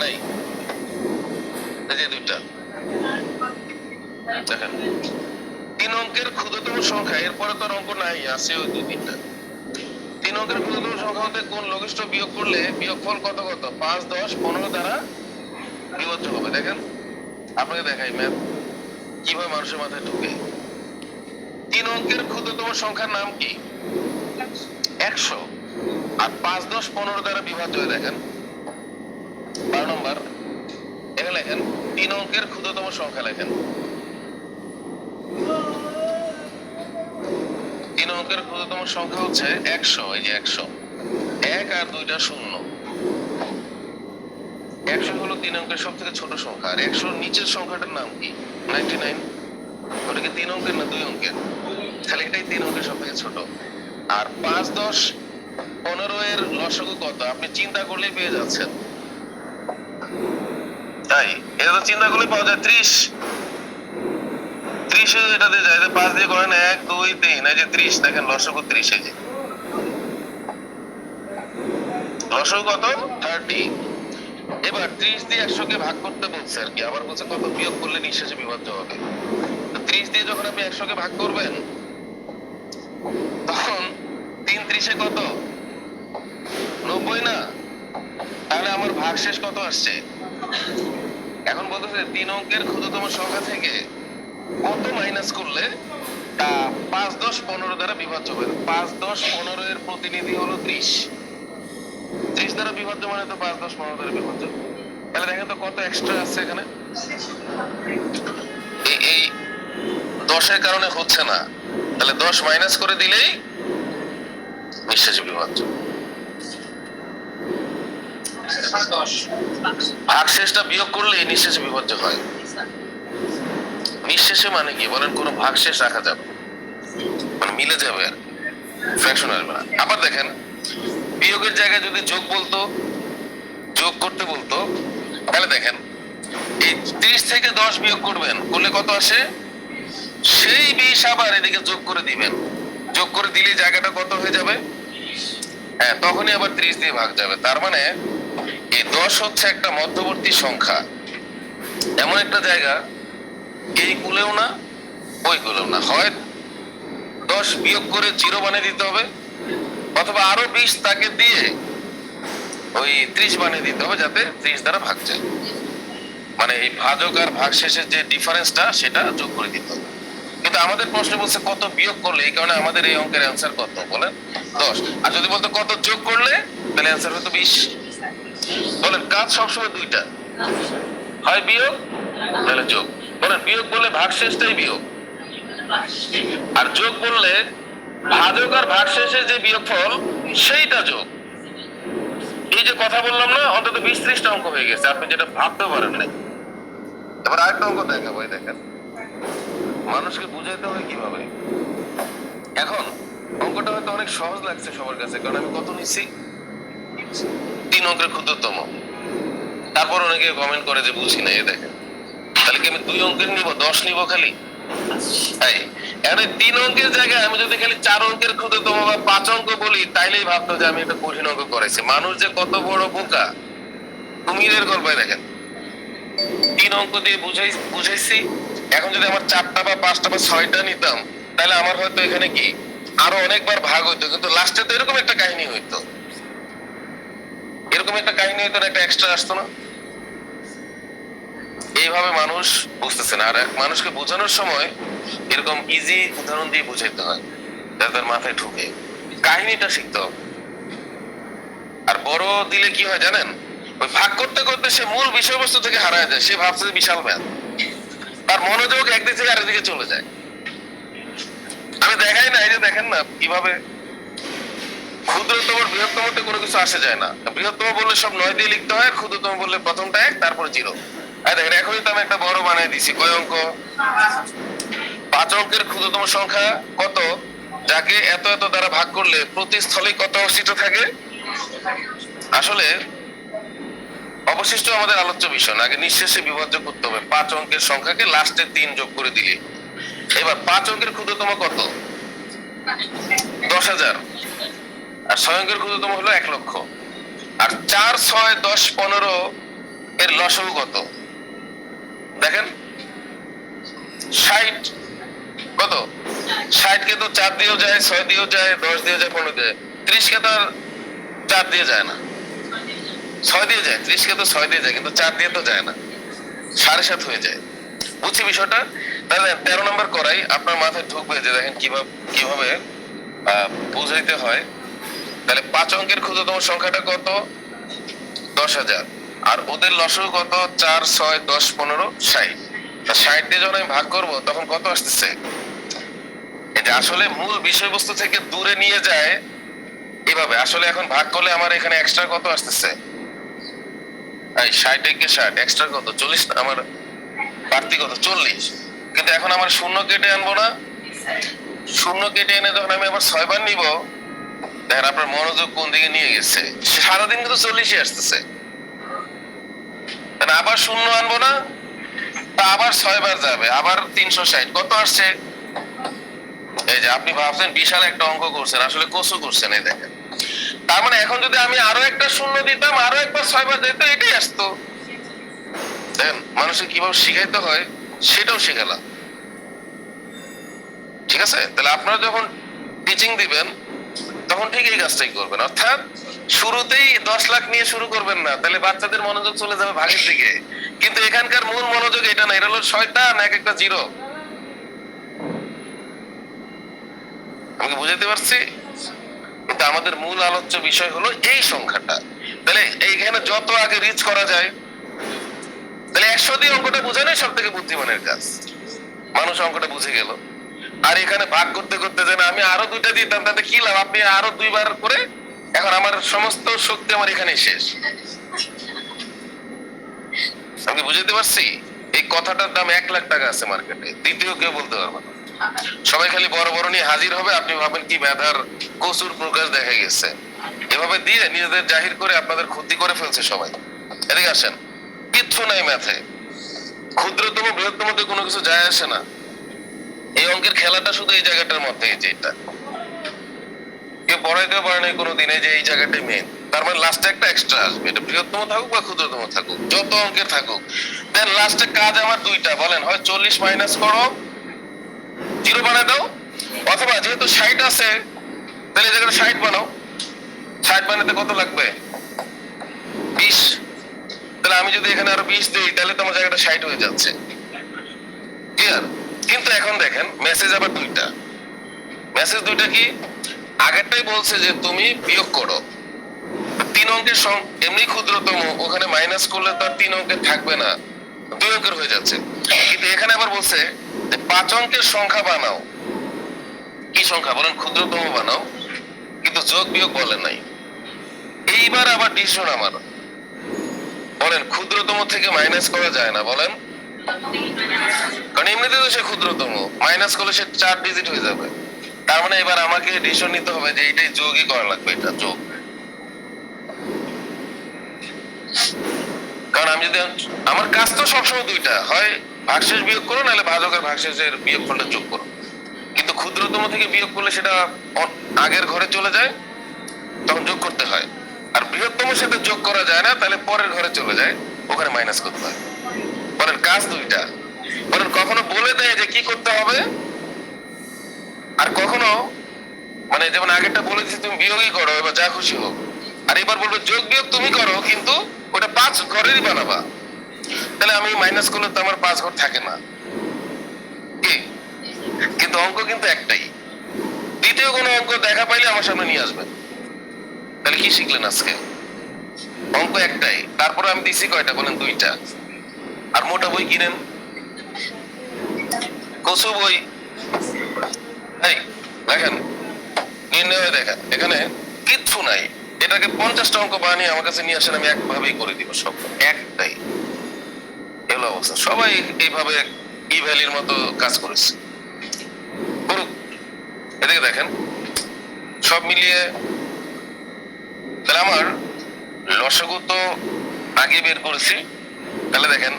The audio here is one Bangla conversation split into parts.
দেখেন এই যে দুইটা দেখেন 3 অঙ্কের ক্ষুদ্রতম সংখ্যা, এরপরে তো অঙ্ক নাই, আছে ওই দুই তিনটা। 3 অঙ্কের ক্ষুদ্রতম সংখ্যা হতে কোন লঘিষ্ঠ বিয়োগ করলে বিয়োগফল কত কত 5, 10, 15 দ্বারা বিভাজ্য হবে। দেখেন আপনাকে দেখাই ম্যাথ কিভাবে মানুষের মাথায় ঢুকে। 3 অঙ্কের ক্ষুদ্রতম সংখ্যার নাম কি? 100। আর 5, 10, 15 দ্বারা বিভাজ্য হয়। দেখেন 12 নম্বর এখানে লেখেন 3 অঙ্কের ক্ষুদ্রতম সংখ্যা লেখেন। 3 অঙ্কের ক্ষুদ্রতম সংখ্যা হচ্ছে 100। এই যে 100, 1 আর 2টা শূন্য। 100 হলো 3 অঙ্কের সব থেকে ছোট সংখ্যা। আর 100 নিচের সংখ্যাটার নাম কি? 99। ওটা কি 3 অঙ্কের না 2 অঙ্কের? তাহলে এটাই 3 অঙ্কের সব থেকে ছোট। আর 5, 10, 15 এর লসাগু কত আপনি চিন্তা করলেই পেয়ে যাচ্ছেন। তাই এটা তো চিন্তা করলে পাওয়া যায় 30। 30 এটাতে যায় 5 দিয়ে করেন 1, 2, 3, এই যে 30। দেখেন লসাগু 30। এই যে লসাগু কত 30। এবার 30 দিয়ে 100 কে ভাগ করতে বলছে আর কি। আবার বলছে কত বিয়োগ করলে নিঃশেষে বিভাজ্য হবে। 30 দিয়ে যখন আপনি 100 কে ভাগ করবেন তখন 3 30 কত 90 না? তাহলে আমার ভাগশেষ কত আসছে? এখন বলতেছে 3 অঙ্কের ক্ষুদ্রতম সংখ্যা থেকে কত মাইনাস করলে তা 5, 10, 15 দ্বারা বিভাজ্য হবে। 5, 10, 15 এর প্রতিনিধি হলো 30। 30 দ্বারা বিভাজ্য মানে তো 5, 10, 15 দ্বারা বিভাজ্য। তাহলে দেখেন তো কত এক্সট্রা আছে এখানে। এই 10 এর কারণে হচ্ছে না, তাহলে 10 মাইনাস করে দিলেই নিঃশেষে বিভাজ্য। ভাগশেষটা বিয়োগ করলে নিঃশেষে বিভাজ্য হয়। নিঃশেষে মানে কি বলেন? কোনো ভাগশেষ রাখা যাবে মানে মিলে যাবে আর ফ্র্যাকশন আসবে না। আবার দেখেন বিয়োগের জায়গায় যদি যোগ বলতো, যোগ করতে বলতো, তাহলে দেখেন এই 30 থেকে 10 বিয়োগ করবেন, করলে কত আসে? সেই 20 আবার এদিকে যোগ করে দিবেন। যোগ করে দিলে জায়গাটা কত হয়ে যাবে? হ্যাঁ, তখনই আবার 30 দিয়ে ভাগ যাবে। তার মানে এই 10 হচ্ছে একটা মধ্যবর্তী সংখ্যা, এমন একটা জায়গা এই কুলেও না ওই কুলেও না। হয় 10 বিয়োগ করে 0 বানিয়ে দিতে হবে, অথবা আরো 20 তাকে দিয়ে ওই 30 বানিয়ে দিতে হবে যাতে 30 দ্বারা ভাগ যায়। মানে এই ভাজক আর ভাগশেষের যে ডিফারেন্সটা সেটা যোগ করে দিতে হবে। কিন্তু আমাদের প্রশ্ন বলছে কত বিয়োগ করলে, এই কারণে আমাদের এই অঙ্কের অ্যান্সার কত বলেন? 10। আর যদি বলতো কত যোগ করলে, তাহলে অ্যান্সার হতো 20। বলেন কাজ সবসময় দুইটা, হয় বিয়োগ তাহলে যোগ। বলেন বিয়োগ বললে ভাগশেষটাই বিয়োগ, আর যোগ বললে ভাজক আর ভাগশেষের যে বিয়োগফল সেইটা যোগ। এই যে কথা বললাম না, অন্তত 20-30টা অঙ্ক হয়ে গেছে, আপনি যেটা ভাবতেও পারেন নাই। এবার আরেকটা অঙ্ক দেখাবো। দেখেন মানুষকে বুঝাইতে হয় কিভাবে। এখন অঙ্কটা হয়তো অনেক সহজ লাগছে সবার কাছে, কারণ আমি কত নিচ্ছি 3 অঙ্কের ক্ষুদ্রতম। তারপর অনেকে কমেন্ট করে যে বুঝি না। দেখেন তাহলে কি আমি 2 অঙ্কের নিব, 10 নিব খালি? তাই এখানে 3 অঙ্কের জায়গায় আমি যদি খালি 4 অঙ্কের ক্ষুদ্রতম বা 5 অঙ্ক বলি, তাইলেই ভাবতো যে আমি একটা কঠিন অঙ্ক করেছি। মানুষ যে কত বড় বোকা, কুমিরের গল্পে দেখেন 3 অঙ্ক দিয়ে বুঝাইছি। এখন যদি আমার 4টা বা 5টা বা 6টা নিতাম, তাহলে আমার হয়তো এখানে কি আরো অনেকবার ভাগ হইতো, কিন্তু লাস্টে তো এরকম একটা কাহিনী হইতো, এরকম একটা কাহিনী হইতো না, একটা এক্সট্রা আসতো না। এইভাবে মানুষ বুঝতেছে না। আর মানুষকে বোঝানোর সময় এরকম ইজি উদাহরণ দিয়ে বুঝাইতে হয় যাতে তার মাথায় ঢুকে, কাহিনীটা শিখতে হবে। আর বড় দিলে কি হয় জানেন? ওই ভাগ করতে করতে সে মূল বিষয়বস্তু থেকে হারায় যায়। সে ভাবছে বিশাল ম্যাথ, তার মনোযোগ একদিক থেকে আরেকদিকে চলে যায়। আমি দেখাই না, এই যে দেখেন না কিভাবে ক্ষুদ্রতম বৃহত্তমতে কোনো কিছু আসে যায় না। বৃহত্তম বললে সব 9 দিয়ে লিখতে হয়, ক্ষুদ্রতম বললে প্রথমটা 1 তারপরে 0। দেখেন এখনই তো আমি একটা বড় বানিয়ে দিছি। কয় অঙ্ক? 5 অঙ্কের ক্ষুদ্রতম সংখ্যা কত যাকে এত এত দ্বারা ভাগ করলে প্রতি স্থলে কত অবশিষ্ট থাকে? আসলে অবশিষ্ট আমাদের আলোচ্য বিষয় না, আগে নিঃশেষে বিভাজ্য করতে হবে 5 অঙ্কের সংখ্যাকে লাস্টে 3 যোগ করে দিলে। এবার 5 অঙ্কের ক্ষুদ্রতম কত? 10,000। আর 6 অঙ্কের ক্ষুদ্রতম হলো 1 লক্ষ। আর 4, 6, 10, 15 এর লসাগু কত দেখেন, 60। কত 60 কে তো 4 দিয়েও যায়, 6 দিয়েও যায়, 10 দিয়ে যায়, 15 দিয়ে যায়। 30 কে তো আর 4 দিয়ে যায় না, 6 দিয়ে যায়। 30 কে তো 6 দিয়ে যায়, কিন্তু 4 দিয়ে তো যায় না, 7.5 হয়ে যায়। বুঝছি বিষয়টা? তাহলে 13 নম্বর করাই আপনার মাথায় ঢুকবে যে দেখেন কিভাবে কিভাবে বুঝাইতে হয়। তাহলে 5 অঙ্কের ক্ষুদ্রতম সংখ্যাটা কত? 10,000। আর ওদের লসাগু কত? 4, 6, 10, 15, 60। 60 দিয়ে যখন আমি ভাগ করবো তখন কত আসতেছে? এটা আসলে মূল বিষয়বস্তু থেকে দূরে নিয়ে যায় এভাবে। আসলে এখন ভাগ করলে আমার এখানে এক্সট্রা কত আসতেছে? এই 60 কে 60 এক্সট্রা কত? 40। আমার বাড়তি কত? 40। কিন্তু এখন আমার শূন্য কেটে আনবো না, শূন্য কেটে এনে যখন আমি আবার 6 বার নিব, দেখেন আপনার মনোযোগ কোন দিকে নিয়ে গেছে। সারাদিন কিন্তু 40ই আসতেছে। আবার শূন্য আনবো না, আবার 6 বার যাবে, আবার 360। কত আসছে? এই যে আপনি ভাবছেন বিশাল একটা অঙ্ক করছেন, আসলে কচু করছেন। এই দেখেন, তার মানে এখন যদি আমি আরো একটা শূন্য দিতাম, আরো একবার 6 বার যেত, এটাই আসতো। দেখেন মানুষকে কিভাবে শিখাইতে হয় সেটাও শেখালাম। ঠিক আছে? তাহলে আপনারা যখন টিচিং দিবেন তখন ঠিক এই কাজটাই করবেন। অর্থাৎ শুরুতেই 10 লাখ নিয়ে শুরু করবেন না, তাহলে বাচ্চাদের মনোযোগ চলে যাবে ভাগের দিকে। কিন্তু এখানকার মূল মনোযোগ এটা না, এটা হলো শয়তান এক একটা জিরো। আমি বুঝাতে পারছি? কিন্তু আমাদের মূল আলোচ্য বিষয় হলো এই সংখ্যাটা। তাহলে এইখানে যত আগে রিচ করা যায়, তাহলে 100 দিয়ে অঙ্কটা বোঝানোই সব থেকে বুদ্ধিমানের কাজ। মানুষ অঙ্কটা বুঝে গেল। আর এখানে ভাগ করতে করতে যেন আমি আরো 2টা দিতাম, তাতে কি লাভ? আপনি আরো 2 বার করে, এখন আমার সমস্ত শক্তি আমার এখানেই শেষ। আমি বুঝাতে পারছি? এই কথাটার দাম 1 লাখ টাকা আছে মার্কেটে, দ্বিতীয় কেউ বলতে পারবে না। সবাই খালি বড় বড় নিয়ে হাজির হবে, আপনি ভাবেন কি মেধার প্রচুর প্রকাশ দেখা গেছে। এভাবে দিয়ে নিজেদের জাহির করে আপনাদের ক্ষতি করে ফেলছে সবাই। এদিকে আসেন, কিচ্ছু নাই ম্যাথে, ক্ষুদ্রতম বৃহত্তম কোনো কিছু যায় আসে না। এই অঙ্কের খেলাটা শুধু এই জায়গাটার মধ্যে, এই যে এটা কেউ পড়াইতে পারে নাই কোনোদিন, এই যে এই জায়গাটাই মেন। তার মানে লাস্টে একটা এক্সট্রা আসবে, এটা বৃহত্তম থাকুক বা ক্ষুদ্রতম থাকুক, যত অঙ্কের থাকুক। দেন লাস্টে কাজ আমার 2টা, বলেন হয় 40 মাইনাস করো, 0 বানায় দাও, অথবা যেহেতু 60 আছে তাহলে এই জায়গাটা 60 বানাও। 60 বানাতে কত লাগবে? 20। তাহলে আমি যদি এখানে আরো 20 দিই, তাহলে তো আমার জায়গাটা 60 হয়ে যাচ্ছে। ক্লিয়ার? কিন্তু এখন দেখেন মেসেজ আবার 2টা। মেসেজ 2টা কি? আগেরটাই বলছে যে তুমি বিয়োগ করো 3 অঙ্কের এমনি ক্ষুদ্রতম, ওখানে মাইনাস করলে তো আর 3 অঙ্কের থাকবে না, 2 অঙ্কের হয়ে যাচ্ছে। কিন্তু এখানে আবার বলছে যে 5 অঙ্কের সংখ্যা বানাও। কি সংখ্যা? বলেন ক্ষুদ্রতম বানাও, কিন্তু যোগ বিয়োগ বলে নাই। এইবার আবার ডিসিশন আমার, বলেন ক্ষুদ্রতম থেকে মাইনাস করা যায় না? বলেন, কারণ এমনিতে তো সে ক্ষুদ্রতম, মাইনাস করলে সে 4 ডিজিট হয়ে যাবে। তার মানে এবার আমাকে ডিসিশন নিতে হবে যে এইটাই যোগই করা লাগবে, এটা যোগ। কারণ আমি যদি, আমার কাজ তো সবসময় 2টা, হয় ভাগশেষ বিয়োগ করো, নাহলে ভাজক আর ভাগশেষের বিয়োগফলটা যোগ করো। কিন্তু ক্ষুদ্রতম থেকে বিয়োগ করলে সেটা আগের ঘরে চলে যায়, তখন যোগ করতে হয়। আর বৃহত্তমের সাথে যোগ করা যায় না, তাহলে পরের ঘরে চলে যায়, ওখানে মাইনাস করতে হয়। বলেন কাজ 2টা। বলেন কখনো বলে দেয় যে কি করতে হবে, আর কখনো মানে যেমন আগেরটা বলে দিচ্ছি তুমি বিয়োগই করো, এবার যা খুশি হোক। আর এবার বলবে যোগ বিয়োগ তুমি করো, কিন্তু ওটা 5 ঘরেরই বানাবা। তাহলে আমি মাইনাস করলে তো আমার 5 ঘর থাকে না, কি? কিন্তু অঙ্ক কিন্তু একটাই। দ্বিতীয় কোনো অঙ্ক দেখা পাইলে আমার সামনে নিয়ে আসবেন। তাহলে কি শিখলেন আজকে? অঙ্ক একটাই, তারপরে আমি দিছি কয়টা? বলেন 2টা। আর মোটা বই কিনেন, কচু বই। এই দেখেন, নির্ণয় দেখেন, এখানে কিচ্ছু নাই। এটাকে 50টা অঙ্ক বানিয়ে আমার কাছে নিয়ে আসেন, আমি একভাবেই করে দিব সব, একটাই। এগুলো অবস্থা, সবাই এইভাবে ই ভ্যালির মতো কাজ করেছে, করুক। এদিকে দেখেন সব মিলিয়ে, তাহলে আমার লসাগু তো আগে বের করেছি। তাহলে দেখেন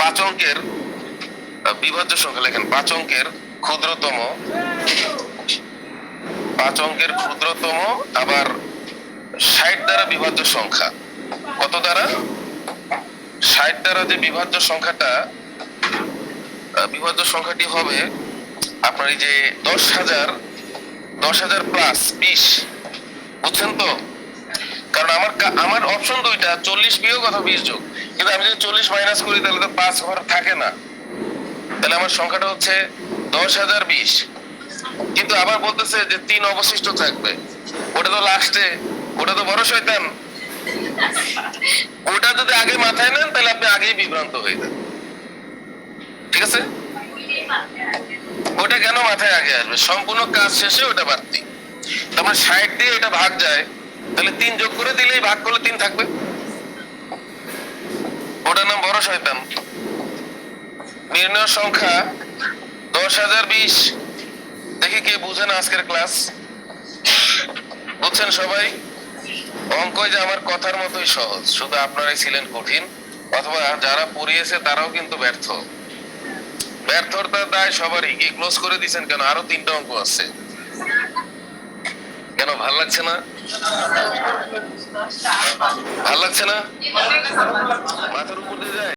5 অঙ্কের বিভাজ্য সংখ্যা লেখেন, 5 অঙ্কের ক্ষুদ্রতম, 5 অঙ্কের ক্ষুদ্রতম আবার 60 দ্বারা বিভাজ্য সংখ্যা কত দ্বারা? 60 দ্বারা যে বিভাজ্য সংখ্যাটা বিভাজ্য সংখ্যাটি হবে আপনার এই যে 10,000 প্লাস 20, বুঝছেন তো? কারণ আমার অপশন দুইটা, 40 বিয়োগ অথবা 20 যোগ, কিন্তু আমি যদি 40 মাইনাস করি তাহলে তো 5 ঘর থাকে না, তাহলে আমার সংখ্যাটা হচ্ছে 10,020। কিন্তু আবার বলতেছে যে 3 অবশিষ্ট থাকবে, ওটা তো লাস্টে, ওটা তো বড় শয়তান। ওটা যদি আগে মাথায় নেন তাহলে আপনি আগেই বিভ্রান্ত হয়ে যান, ঠিক আছে? ওটা কেন মাথায় আগে আসবে? সম্পূর্ণ কাজ শেষে ওটা বাড়তি। তারপর 60 দিয়ে এটা ভাগ যায়, তাহলে 3 যোগ করে দিলেই, ভাগ করলে 3 থাকবে, ওটার নাম বড় শয়তান। নির্ণয় সংখ্যা 10,020। দেখি কে বুঝেন আজকের ক্লাস? বুঝছেন সবাই? অঙ্ক যে আমার কথার মতোই সহজ, শুধু আপনারাই ছিলেন কঠিন, অথবা যারা পড়িয়েছে তারাও কিন্তু ব্যর্থ। ব্যর্থতার দায় সবারই। কি ক্লোজ করে দিয়েছেন কেন? আরো 3টা অঙ্ক আছে। কেন ভাল লাগছে না? ভাল লাগছে না? মাথার উপর দিয়ে যায়।